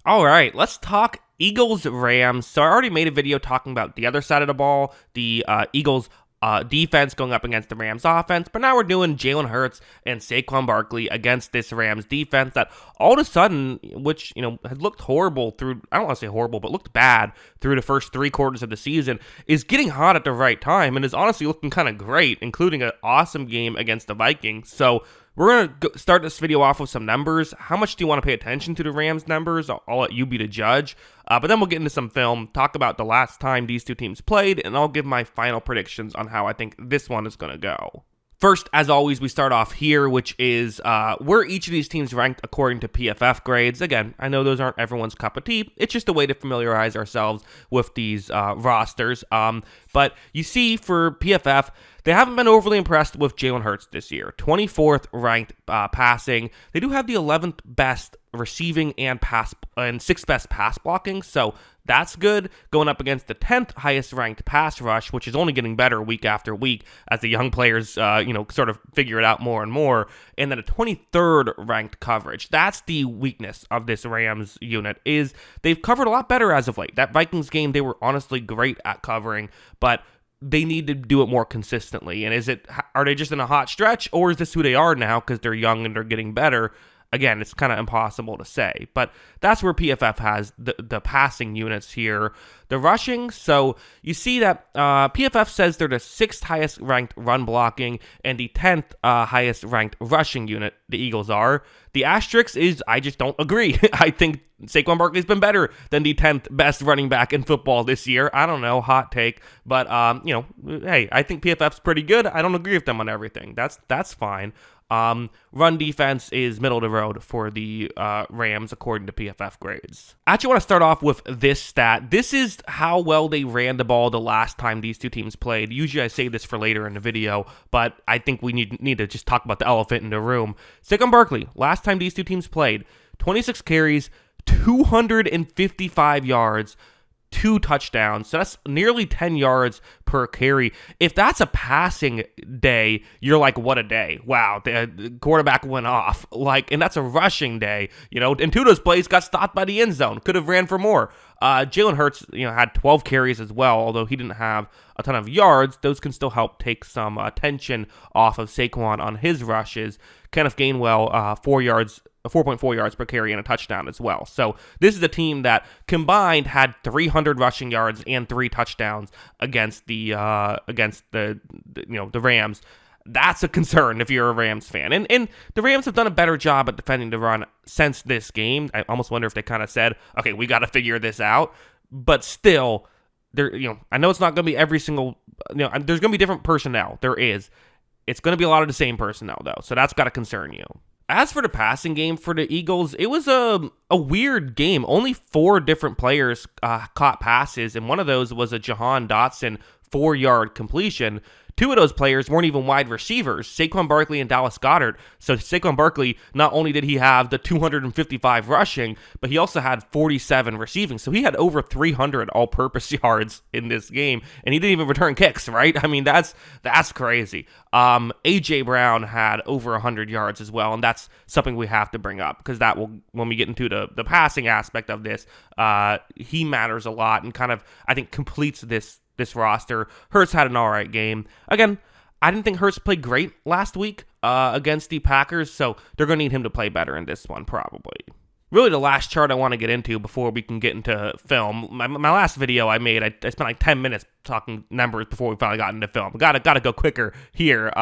All right, let's talk Eagles-Rams. So I already made a video talking about the other side of the ball, the Eagles defense going up against the Rams offense, but now we're doing Jalen Hurts and Saquon Barkley against this Rams defense that all of a sudden, which, had looked horrible through, I don't want to say horrible, but looked bad through the first 3 quarters of the season, is getting hot at the right time and is honestly looking kind of great, including an awesome game against the Vikings. So we're going to start this video off with some numbers. How much do you want to pay attention to the Rams numbers? I'll let you be the judge. But then we'll get into some film, talk about the last time these two teams played, and I'll give my final predictions on how I think this one is going to go. First, as always, we start off here, which is where each of these teams ranked according to PFF grades. Again, I know those aren't everyone's cup of tea. It's just a way to familiarize ourselves with these rosters. But you see for PFF, they haven't been overly impressed with Jalen Hurts this year. 24th ranked passing. They do have the 11th best receiving and 6th best pass blocking, so that's good. Going up against the 10th highest ranked pass rush, which is only getting better week after week as the young players, sort of figure it out more and more. And then a 23rd ranked coverage. That's the weakness of this Rams unit, is they've covered a lot better as of late. That Vikings game, they were honestly great at covering, but they need to do it more consistently. And are they just in a hot stretch, or is this who they are now because they're young and they're getting better? Again, it's kind of impossible to say, but that's where PFF has the passing units here. The rushing, so you see that PFF says they're the 6th highest ranked run blocking and the 10th highest ranked rushing unit, the Eagles are. The asterisk is I just don't agree. I think Saquon Barkley's been better than the 10th best running back in football this year. I don't know, hot take, but hey, I think PFF's pretty good. I don't agree with them on everything. That's fine. Run defense is middle of the road for the Rams according to PFF grades. I actually want to start off with this stat. This is how well they ran the ball the last time these two teams played. Usually I say this for later in the video, but I think we need to just talk about the elephant in the room. Saquon Barkley, last time these two teams played, 26 carries, 255 yards, 2 touchdowns. So that's nearly 10 yards per carry. If that's a passing day, you're like, what a day. Wow, the quarterback went off. And that's a rushing day. And 2 of those plays got stopped by the end zone. Could have ran for more. Jalen Hurts, had 12 carries as well, although he didn't have a ton of yards. Those can still help take some tension off of Saquon on his rushes. Kenneth Gainwell, 4.4 yards per carry and a touchdown as well. So this is a team that combined had 300 rushing yards and 3 touchdowns against the Rams. That's a concern if you're a Rams fan. And the Rams have done a better job at defending the run since this game. I almost wonder if they kind of said, okay, we got to figure this out. But still, I know it's not going to be every single, there's going to be different personnel. There is. It's going to be a lot of the same personnel, though. So that's got to concern you. As for the passing game for the Eagles, it was a weird game. Only 4 different players caught passes, and one of those was a Jahan Dotson 4-yard completion. 2 of those players weren't even wide receivers, Saquon Barkley and Dallas Goedert. So Saquon Barkley, not only did he have the 255 rushing, but he also had 47 receiving. So he had over 300 all-purpose yards in this game, and he didn't even return kicks, right? I mean, that's crazy. A.J. Brown had over 100 yards as well, and that's something we have to bring up because that will, when we get into the passing aspect of this, he matters a lot and kind of, I think, completes this roster. Hurts had an all right game. Again, I didn't think Hurts played great last week against the Packers, so they're going to need him to play better in this one, probably. Really, the last chart I want to get into before we can get into film. My last video I made, I spent like 10 minutes talking numbers before we finally got into film. Got to go quicker here.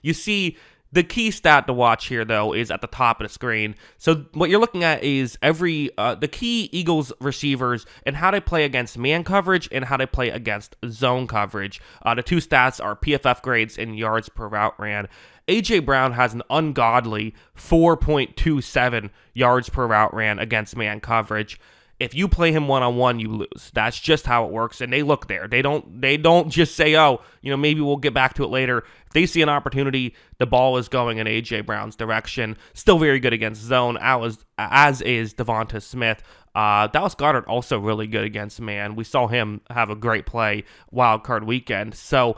You see, the key stat to watch here, though, is at the top of the screen. So what you're looking at is the key Eagles receivers and how they play against man coverage and how they play against zone coverage. The 2 stats are PFF grades and yards per route ran. A.J. Brown has an ungodly 4.27 yards per route ran against man coverage. If you play him one-on-one, you lose. That's just how it works, and they look there. They don't just say, oh, maybe we'll get back to it later. If they see an opportunity, the ball is going in A.J. Brown's direction. Still very good against zone, as is Devonta Smith. Dallas Goedert also really good against man. We saw him have a great play wild card weekend. So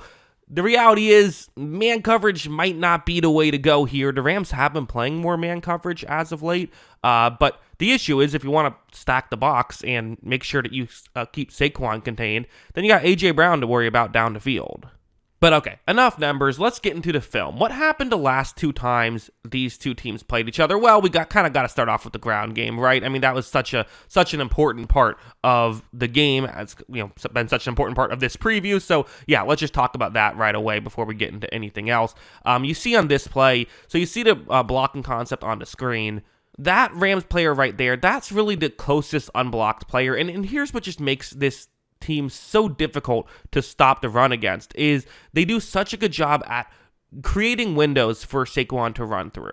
The reality is, man coverage might not be the way to go here. The Rams have been playing more man coverage as of late, but the issue is if you want to stack the box and make sure that you keep Saquon contained, then you got A.J. Brown to worry about down the field. But okay, enough numbers. Let's get into the film. What happened the last 2 times these two teams played each other? Well, we got to start off with the ground game, right? I mean, that was such an important part of the game. It's been such an important part of this preview. So yeah, let's just talk about that right away before we get into anything else. You see on this play, so you see the blocking concept on the screen. That Rams player right there, that's really the closest unblocked player. And here's what just makes this team so difficult to stop the run against is they do such a good job at creating windows for Saquon to run through.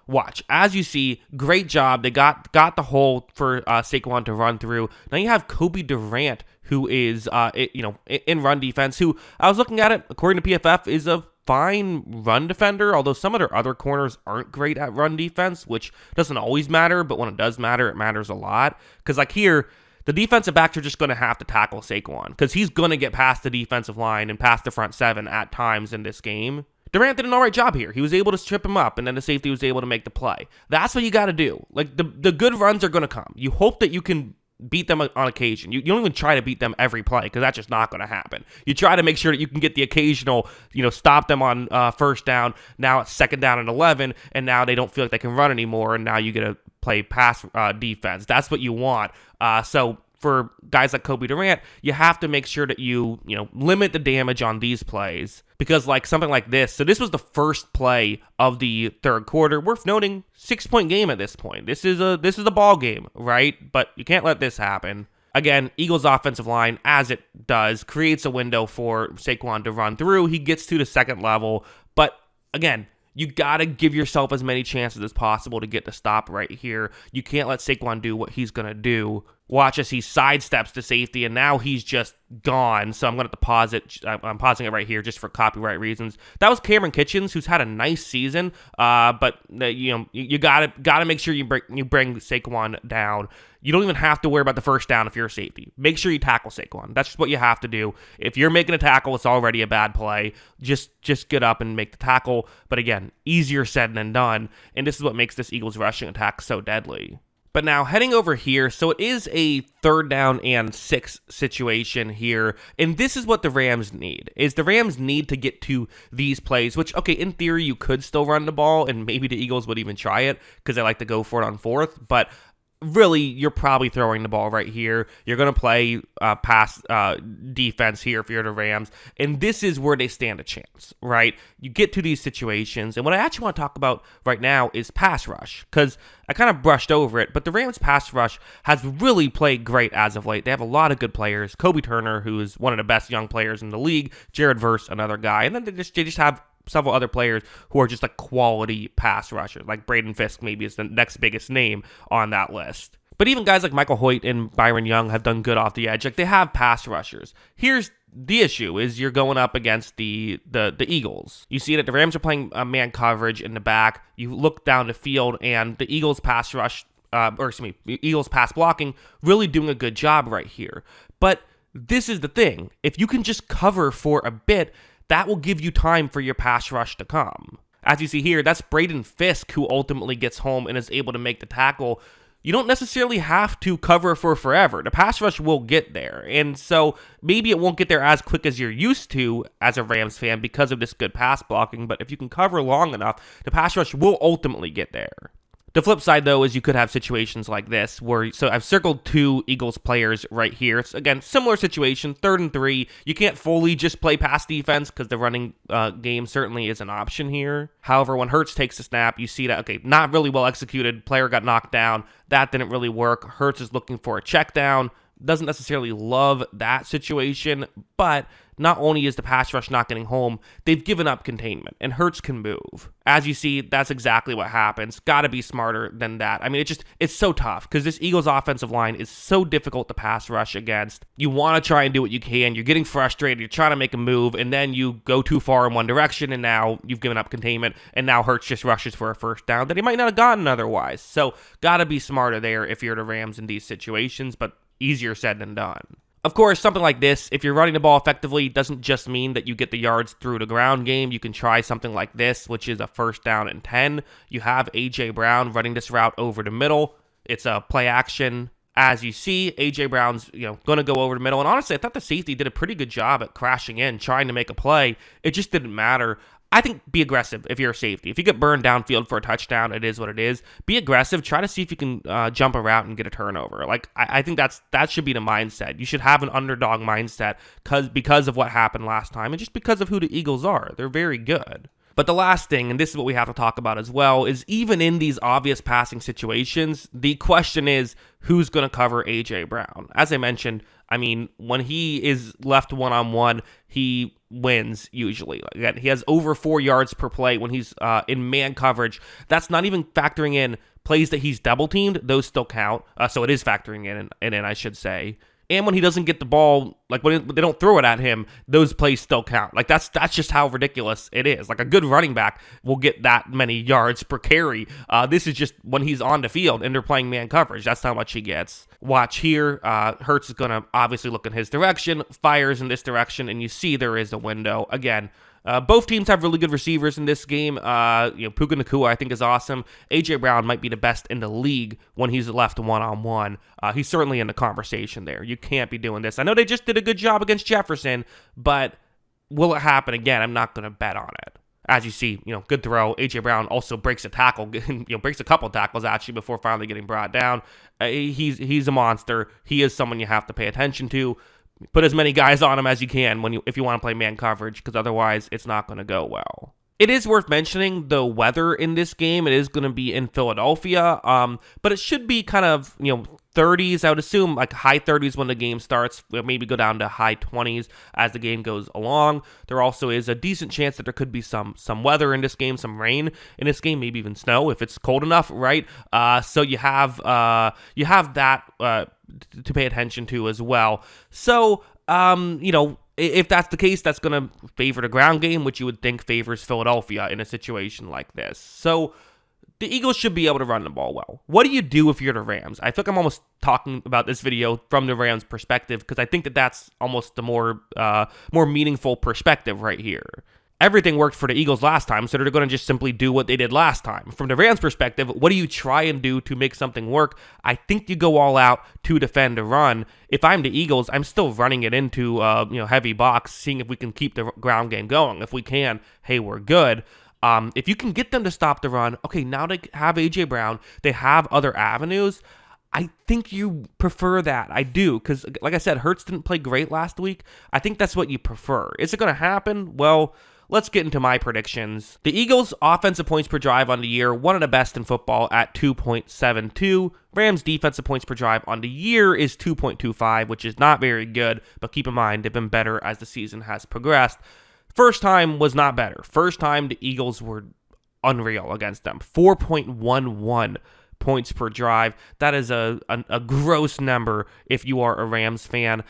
Watch, as you see, great job. They got the hole for Saquon to run through. Now you have Kobe Durant, who is in run defense, who I was looking at it, according to PFF, is a fine run defender, although some of their other corners aren't great at run defense, which doesn't always matter, but when it does matter, it matters a lot. Because like here, the defensive backs are just going to have to tackle Saquon because he's going to get past the defensive line and past the front 7 at times in this game. Durant did an all right job here. He was able to strip him up, and then the safety was able to make the play. That's what you got to do. Like, the good runs are going to come. You hope that you can beat them on occasion. You don't even try to beat them every play because that's just not going to happen. You try to make sure that you can get the occasional, stop them on first down. Now it's second down and 11, and now they don't feel like they can run anymore, and now you get to play pass defense. That's what you want. So for guys like Kobe Durant, you have to make sure that you limit the damage on these plays because like something like this. So this was the first play of the third quarter. Worth noting, 6-point game at this point. This is a ball game, right? But you can't let this happen. Again, Eagles offensive line, as it does, creates a window for Saquon to run through. He gets to the second level, but again, you got to give yourself as many chances as possible to get the stop right here. You can't let Saquon do what he's going to do. Watch as he sidesteps to safety, and now he's just gone. So I'm going to have to pause it. I'm pausing it right here just for copyright reasons. That was Cameron Kitchens, who's had a nice season, but you got to make sure you bring Saquon down. You don't even have to worry about the first down if you're a safety. Make sure you tackle Saquon. That's just what you have to do. If you're making a tackle, it's already a bad play. Just get up and make the tackle. But again, easier said than done. And this is what makes this Eagles rushing attack so deadly. But now heading over here, so it is a 3rd down and 6 situation here, and this is what the Rams need, is the Rams need to get to these plays, which, okay, in theory, you could still run the ball, and maybe the Eagles would even try it, because they like to go for it on 4th, but really, you're probably throwing the ball right here. You're going to play pass defense here if you're the Rams, and this is where they stand a chance, right? You get to these situations, and what I actually want to talk about right now is pass rush, because I kind of brushed over it, but the Rams pass rush has really played great as of late. They have a lot of good players. Kobe Turner, who is one of the best young players in the league. Jared Verse, another guy, and then they just have several other players who are just like quality pass rushers, like Braden Fisk maybe is the next biggest name on that list. But even guys like Michael Hoyt and Byron Young have done good off the edge. Like they have pass rushers. Here's the issue is you're going up against the Eagles. You see that the Rams are playing man coverage in the back. You look down the field and the Eagles pass rush, Eagles pass blocking, really doing a good job right here. But this is the thing. If you can just cover for a bit, that will give you time for your pass rush to come. As you see here, that's Braden Fisk who ultimately gets home and is able to make the tackle. You don't necessarily have to cover for forever. The pass rush will get there. And so maybe it won't get there as quick as you're used to as a Rams fan because of this good pass blocking. But if you can cover long enough, the pass rush will ultimately get there. The flip side, though, is you could have situations like this where, so I've circled 2 Eagles players right here. It's, again, similar situation, 3rd and 3. You can't fully just play pass defense because the running game certainly is an option here. However, when Hurts takes the snap, you see that, okay, not really well executed. Player got knocked down. That didn't really work. Hurts is looking for a check down. Doesn't necessarily love that situation, but not only is the pass rush not getting home, they've given up containment, and Hurts can move. As you see, that's exactly what happens. Got to be smarter than that. I mean, it's so tough, because this Eagles offensive line is so difficult to pass rush against. You want to try and do what you can. You're getting frustrated. You're trying to make a move, and then you go too far in one direction, and now you've given up containment, and now Hurts just rushes for a first down that he might not have gotten otherwise. So, got to be smarter there if you're the Rams in these situations, but easier said than done. Of course, something like this, if you're running the ball effectively, doesn't just mean that you get the yards through the ground game. You can try something like this, which is a 1st down and 10. You have A.J. Brown running this route over the middle. It's a play action. As you see, A.J. Brown's going to go over the middle. And honestly, I thought the safety did a pretty good job at crashing in, trying to make a play. It just didn't matter. I think be aggressive if you're a safety. If you get burned downfield for a touchdown, it is what it is. Be aggressive. Try to see if you can jump a route and get a turnover. Like I think that should be the mindset. You should have an underdog mindset because of what happened last time and just because of who the Eagles are. They're very good. But the last thing, and this is what we have to talk about as well, is even in these obvious passing situations, the question is who's going to cover A.J. Brown. As I mentioned, I mean, when he is left one-on-one, he wins usually. Again, he has over 4 yards per play when he's in man coverage. That's not even factoring in plays that he's double teamed. Those still count. So it is factoring in, I should say. And when he doesn't get the ball, like when they don't throw it at him, those plays still count. Like that's just how ridiculous it is. Like a good running back will get that many yards per carry. This is just when he's on the field and they're playing man coverage. That's how much he gets. Watch here. Hurts is going to obviously look in his direction, fires in this direction, and you see there is a window. Again, both teams have really good receivers in this game. Puka Nacua I think is awesome. A.J. Brown might be the best in the league when he's left one-on-one. He's certainly in the conversation there. You can't be doing this. I know they just did a good job against Jefferson, but will it happen again? I'm not going to bet on it. As you see, good throw. A.J. Brown also breaks a tackle, breaks a couple tackles actually before finally getting brought down. He's a monster. He is someone you have to pay attention to. Put as many guys on him as you can if you want to play man coverage, because otherwise it's not going to go well. It is worth mentioning the weather in this game. It is going to be in Philadelphia, but it should be kind of 30s. I would assume like high 30s when the game starts. We'll maybe go down to high 20s as the game goes along. There also is a decent chance that there could be some weather in this game, some rain in this game, maybe even snow if it's cold enough, right? So you have that to pay attention to as well. So if that's the case, that's going to favor the ground game, which you would think favors Philadelphia in a situation like this. So the Eagles should be able to run the ball well. What do you do if you're the Rams? I feel like I'm almost talking about this video from the Rams' perspective because I think that's almost the more meaningful perspective right here. Everything worked for the Eagles last time, so they're going to just simply do what they did last time. From the Rams' perspective, what do you try and do to make something work? I think you go all out to defend a run. If I'm the Eagles, I'm still running it into heavy box, seeing if we can keep the ground game going. If we can, hey, we're good. If you can get them to stop the run, okay, now they have A.J. Brown. They have other avenues. I think you prefer that. I do, because like I said, Hurts didn't play great last week. I think that's what you prefer. Is it going to happen? Well, let's get into my predictions. The Eagles' offensive points per drive on the year, one of the best in football at 2.72. Rams' defensive points per drive on the year is 2.25, which is not very good, but keep in mind they've been better as the season has progressed. First time was not better. First time the Eagles were unreal against them. 4.11 points per drive. That is a gross number if you are a Rams fan.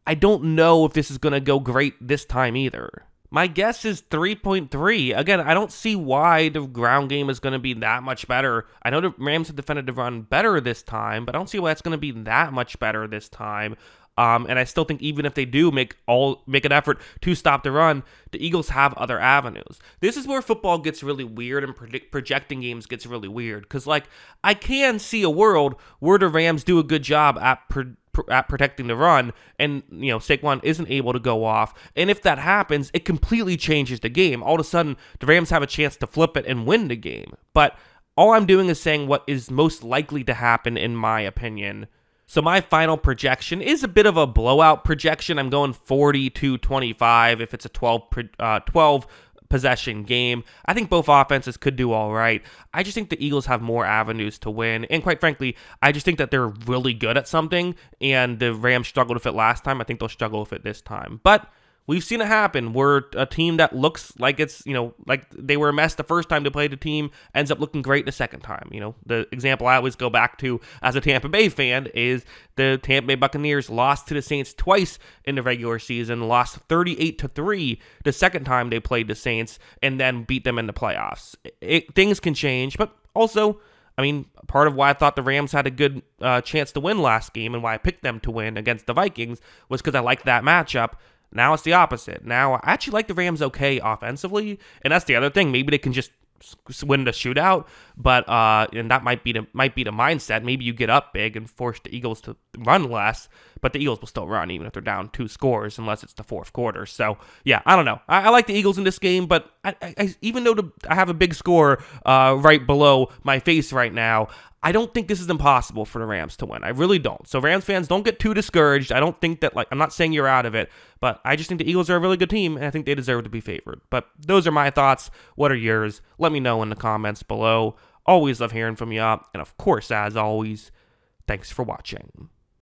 I don't know if this is going to go great this time either. My guess is 3.3. Again, I don't see why the ground game is going to be that much better. I know the Rams have defended the run better this time, but I don't see why it's going to be that much better this time. And I still think even if they do make an effort to stop the run, the Eagles have other avenues. This is where football gets really weird and projecting games gets really weird. Because, I can see a world where the Rams do a good job at protecting the run and, Saquon isn't able to go off. And if that happens, it completely changes the game. All of a sudden, the Rams have a chance to flip it and win the game. But all I'm doing is saying what is most likely to happen in my opinion. So my final projection is a bit of a blowout projection. I'm going 40-25 if it's a 12 possession game. I think both offenses could do all right. I just think the Eagles have more avenues to win. And quite frankly, I just think that they're really good at something. And the Rams struggled with it last time. I think they'll struggle with it this time. But we've seen it happen. We're a team that looks like it's, like they were a mess the first time they played the team, ends up looking great the second time. The example I always go back to as a Tampa Bay fan is the Tampa Bay Buccaneers lost to the Saints twice in the regular season, lost 38-3 the second time they played the Saints, and then beat them in the playoffs. Things can change, but also I mean, part of why I thought the Rams had a good chance to win last game and why I picked them to win against the Vikings was because I liked that matchup. Now it's the opposite. Now I actually like the Rams okay offensively, and that's the other thing. Maybe they can just win the shootout, but and that might be the mindset. Maybe you get up big and force the Eagles to run less, but the Eagles will still run even if they're down 2 scores unless it's the fourth quarter. So yeah, I don't know. I like the Eagles in this game, but I even though I have a big score right below my face right now, I don't think this is impossible for the Rams to win. I really don't. So Rams fans, don't get too discouraged. I don't think that, I'm not saying you're out of it, but I just think the Eagles are a really good team, and I think they deserve to be favored. But those are my thoughts. What are yours? Let me know in the comments below. Always love hearing from you. And of course, as always, thanks for watching.